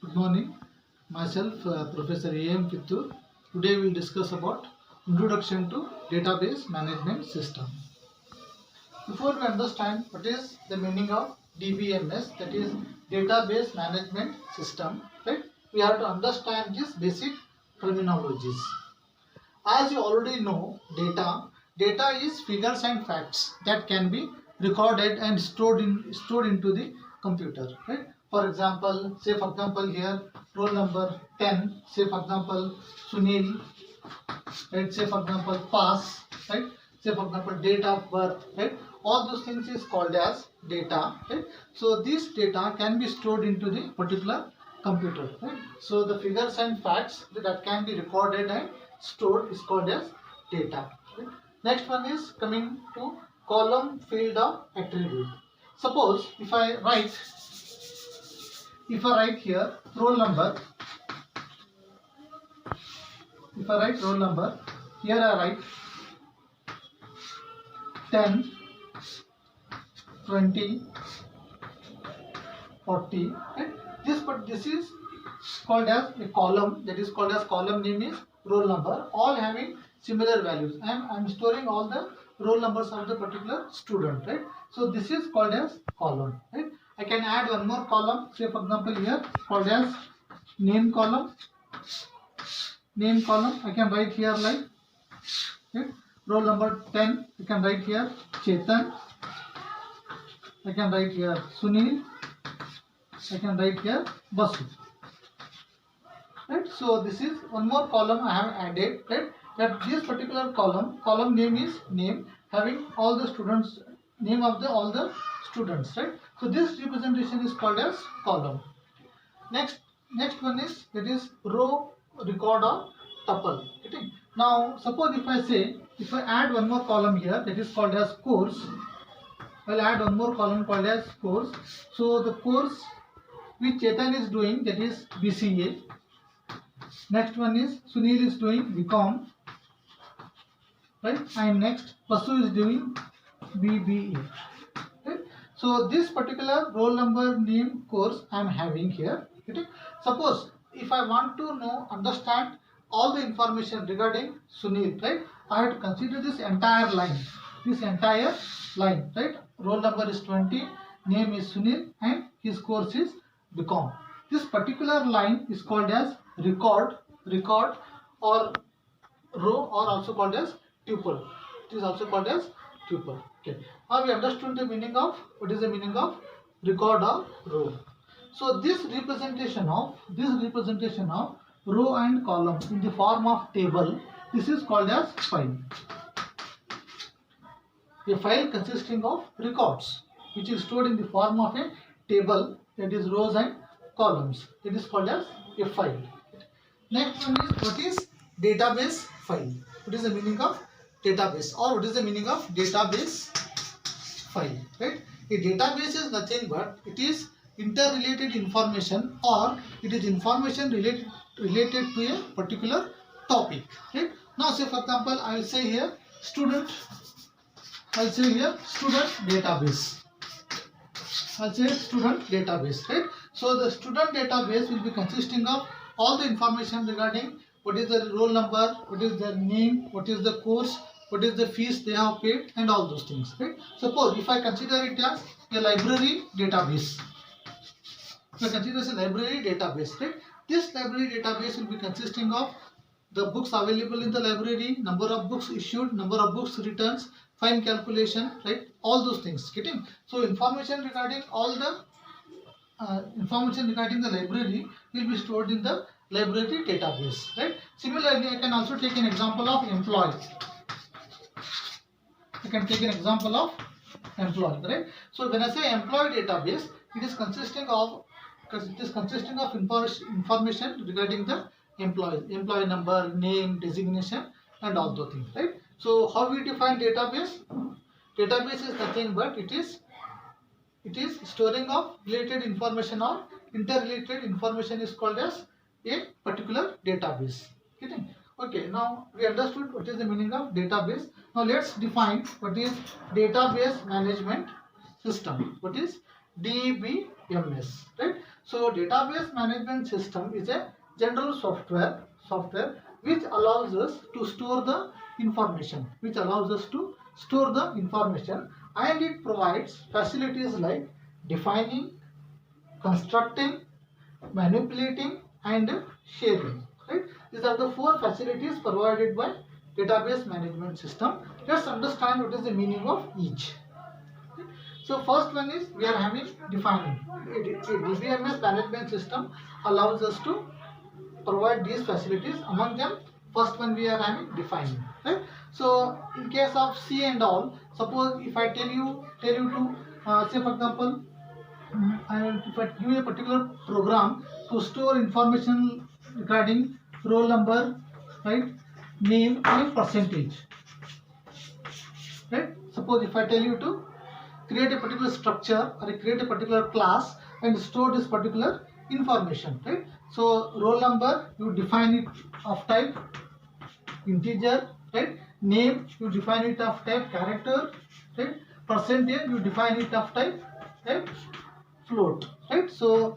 Good morning. Myself, Professor A.M. Kittur. Today we will discuss about Introduction to Database Management System. Before we understand what is the meaning of DBMS, that is Database Management System, right? We have to understand these basic terminologies. As you already know, data is figures and facts that can be recorded and stored into the computer, right? For example, here roll number 10, say for example Sunil, right? Say for example pass, right? Say for example date of birth, right? All those things is called as data, right? So this data can be stored into the particular computer, right? So the figures and facts that can be recorded and stored is called as data, right? Next one is coming to column field of attribute. Suppose if I write here roll number, if I write roll number, here I write 10, 20, 40, right? This is called as a column, that is called as column name is roll number, all having similar values. I'm storing all the roll numbers of the particular student, right? So this is called as column, right? I can add one more column, say for example here called as name column. Name column I can write here like, right? Roll number 10, I can write here Chetan, I can write here Sunil, I can write here Basu, right? So this is one more column I have added, right? That this particular column name is name, having all the students, name of all the students, right? So this representation is called as column. Next one is, that is row, record or tuple. Okay? Now suppose if I add one more column here, that is called as course. I'll add one more column called as course. So the course which Chetan is doing, that is BCA. Next one is Sunil is doing BCom, right? And next Basu is doing BBA, right? So this particular roll number name course I am having here. Okay? Suppose if I want to understand all the information regarding Sunil, right? I have to consider this entire line, right? Roll number is 20, name is Sunil, and his course is BCom. This particular line is called as record or row, or also called as tuple. It is also called as tuple. Okay. Now we understood the meaning of, what is the meaning of record or row. So this representation of row and column in the form of table, this is called as file. A file consisting of records which is stored in the form of a table, that is rows and columns, it is called as a file. Next one is, what is database file? What is the meaning of database, or what is the meaning of database file, right? A database is nothing but it is interrelated information, or it is information related to a particular topic, right? Now say for example I will say here student database. I'll say student database, right? So the student database will be consisting of all the information regarding what is the roll number, what is their name, what is the course, what is the fees they have paid, and all those things, right? Suppose if I consider it as a library database, right? This library database will be consisting of the books available in the library, number of books issued, number of books returns, fine calculation, right? All those things. Getting? So information regarding all the library will be stored in the library database, right? Similarly, I can also take an example of employee. Right? So when I say employee database, it is consisting of information regarding the employee number, name, designation, and all those things, right? So how we define database? Database is nothing but it is storing of related information or interrelated information is called as a particular database. Okay, now we understood what is the meaning of database. Now let's define what is database management system. What is DBMS, right? So database management system is a general software which allows us to store the information, and it provides facilities like defining, constructing, manipulating and sharing. Right? These are the four facilities provided by database management system. Let's understand what is the meaning of each. So first one is we are having defining. A DBMS management system allows us to provide these facilities. Among them, first one we are having defining. Right? So in case of C and all, suppose if I tell you to say for example, if I give a particular program to store information regarding roll number, right, name and percentage. Right? Suppose if I tell you to create a particular structure or create a particular class and store this particular information, right? So roll number, you define it of type integer, right? Name, you define it of type character, right? Percentage, you define it of type float, right? So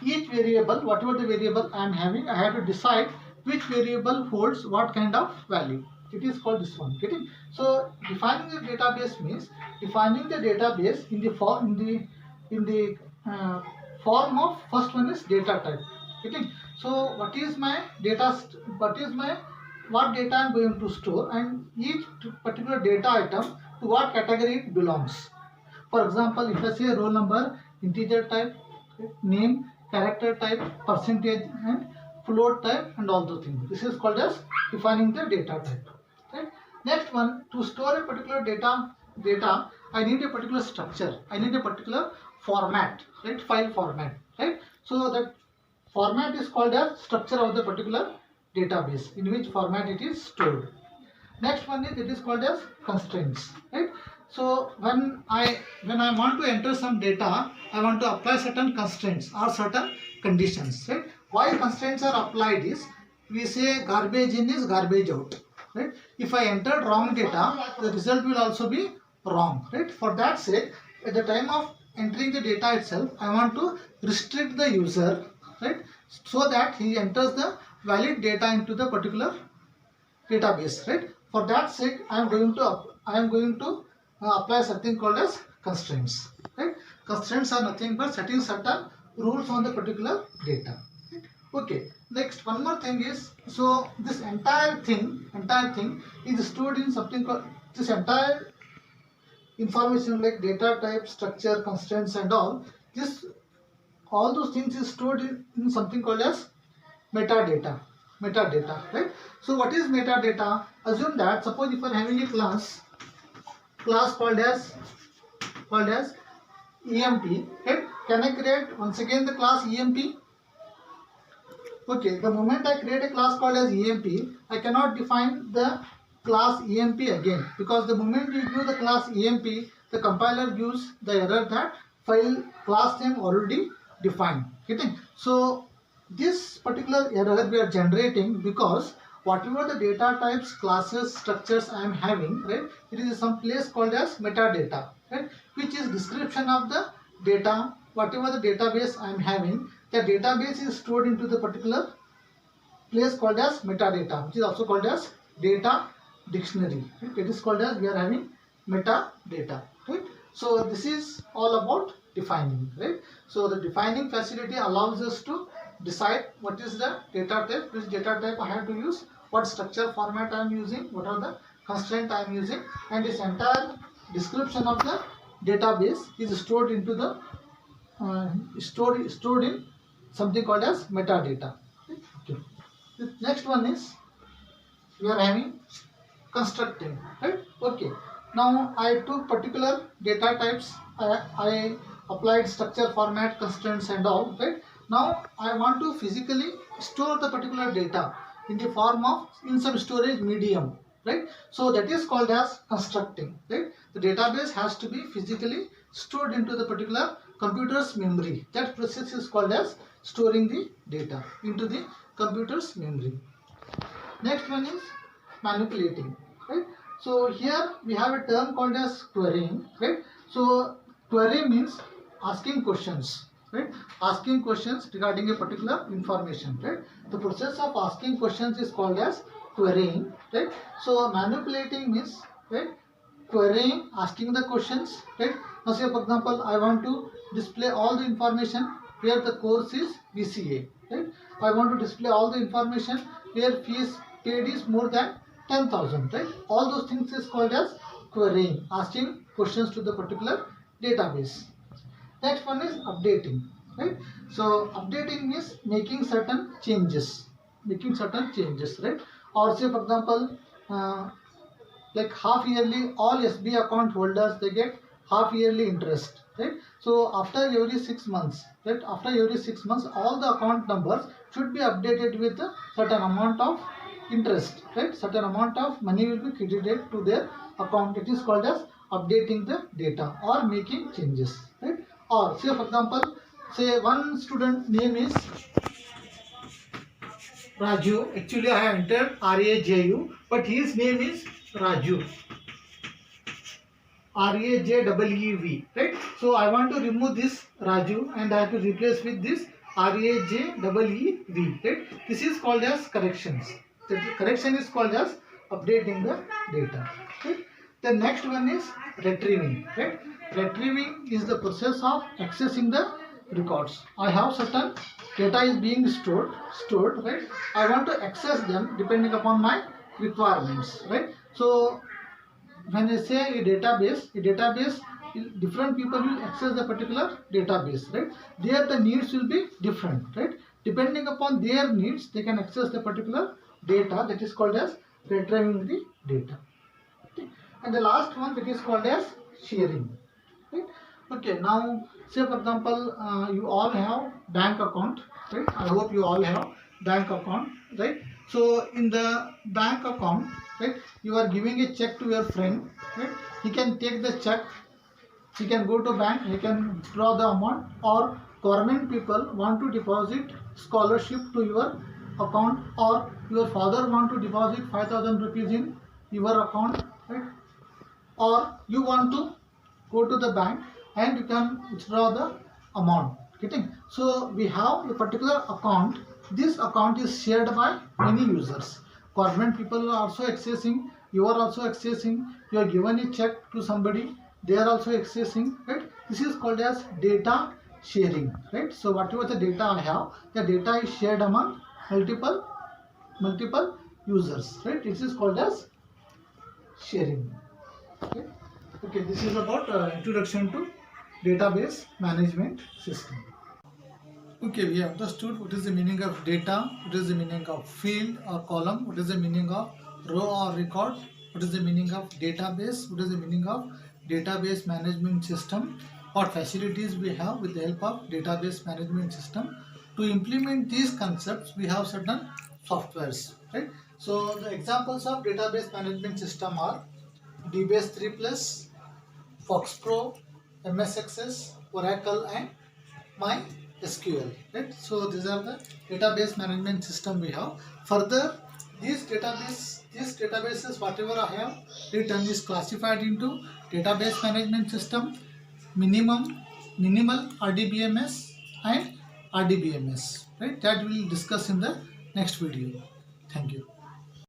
each variable, whatever the variable I am having, I have to decide which variable holds what kind of value. It is called this one. Getting? So defining the database means defining the database in the form of, first one is data type. Getting? So what is my data? What data I am going to store, and each particular data item to what category it belongs. For example, if I say roll number, integer type, name, character type, percentage and float type and all those things. This is called as defining the data type. Right? Next one, to store a particular data, I need a particular structure. I need a particular format, right? File format, right? So that format is called as structure of the particular database, in which format it is stored. Next one is, it is called as constraints, right? So when I want to enter some data, I want to apply certain constraints or certain conditions, right? Why constraints are applied is, we say garbage in is garbage out, right? If I entered wrong data, the result will also be wrong, right? For that sake, at the time of entering the data itself, I want to restrict the user, right? So that he enters the valid data into the particular database, right? For that sake, I am going to apply something called as constraints, right? Constraints are nothing but setting certain rules on the particular data. Right? Okay. Next, one more thing is, so this entire thing is stored in something called, this entire information like data type, structure, constraints and all those things is stored in something called as metadata, right? So what is metadata? Assume that, suppose if you are having a class called as EMP, right? Can I create once again the class EMP? Okay, the moment I create a class called as EMP, I cannot define the class EMP again, because the moment you give the class EMP, the compiler gives the error that file class name already defined. Getting? So this particular error we are generating because whatever the data types, classes, structures I am having, right, it is some place called as metadata, right, which is description of the data, whatever the database I am having, the database is stored into the particular place called as metadata, which is also called as data dictionary. Right? It is called as, we are having metadata, right? So this is all about defining, right? So the defining facility allows us to decide what is the data type, which data type I have to use, what structure format I am using, what are the constraints I am using, and this entire description of the database is stored into the stored in something called as metadata. Okay. The next one is, we are having constructing, right? Okay. Now I took particular data types, I applied structure, format, constraints and all, right? Now I want to physically store the particular data in the form of, in some storage medium, right? So that is called as constructing, right? The database has to be physically stored into the particular computer's memory. That process is called as storing the data into the computer's memory. Next one is manipulating, right? So here we have a term called as querying, right? So query means asking questions, right? Asking questions regarding a particular information, right? The process of asking questions is called as querying, right? So manipulating means, right, querying, asking the questions, right? Now say for example, I want to display all the information where the course is BCA, right? I want to display all the information where fees paid is more than 10,000, right? All those things is called as querying, asking questions to the particular database. Next one is updating, right? So updating means making certain changes, right? Or say for example, like half yearly, all SB account holders, they get half yearly interest, right? So after every 6 months, right, after every 6 months, all the account numbers should be updated with a certain amount of interest, right? Certain amount of money will be credited to their account. It is called as updating the data or making changes, right? Or say for example, say one student name is Raju. Actually I have entered Raju, but his name is Raju. Rajeev, right? So I want to remove this Raju and I have to replace with this Rajeev, right? This is called as corrections. The correction is called as updating the data, right? The next one is retrieving, right? Retrieving is the process of accessing the records. I have certain data is being stored, right? I want to access them depending upon my requirements, right? So when I say a database, different people will access the particular database, right? There the needs will be different, right? Depending upon their needs, they can access the particular data. That is called as retrieving the data. Okay. And the last one, that is called as sharing, right? Okay, now say for example, you all have bank account, right? I hope you all have bank account, right? So in the bank account, right, you are giving a check to your friend, right? He can take the check, he can go to bank, he can draw the amount, or government people want to deposit scholarship to your account, or your father want to deposit 5,000 rupees in your account, right? Or you want to go to the bank and you can withdraw the amount, getting? So we have a particular account. This account is shared by many users. Government people are also accessing, you are also accessing, you are given a check to somebody, they are also accessing, right? This is called as data sharing, right? So whatever the data I have, the data is shared among multiple users, right? This is called as sharing. Okay, okay, this is about introduction to database management system. Okay, we have understood what is the meaning of data, what is the meaning of field or column, what is the meaning of row or record, what is the meaning of database, what is the meaning of database management system, what facilities we have with the help of database management system. To implement these concepts, we have certain softwares, right? So the examples of database management system are DBase 3+, FoxPro, MS Access, Oracle, and MySQL, right? So these are the database management system we have. Further, these databases whatever I have written is classified into database management system, minimal RDBMS and RDBMS, right? That we will discuss in the next video. Thank you.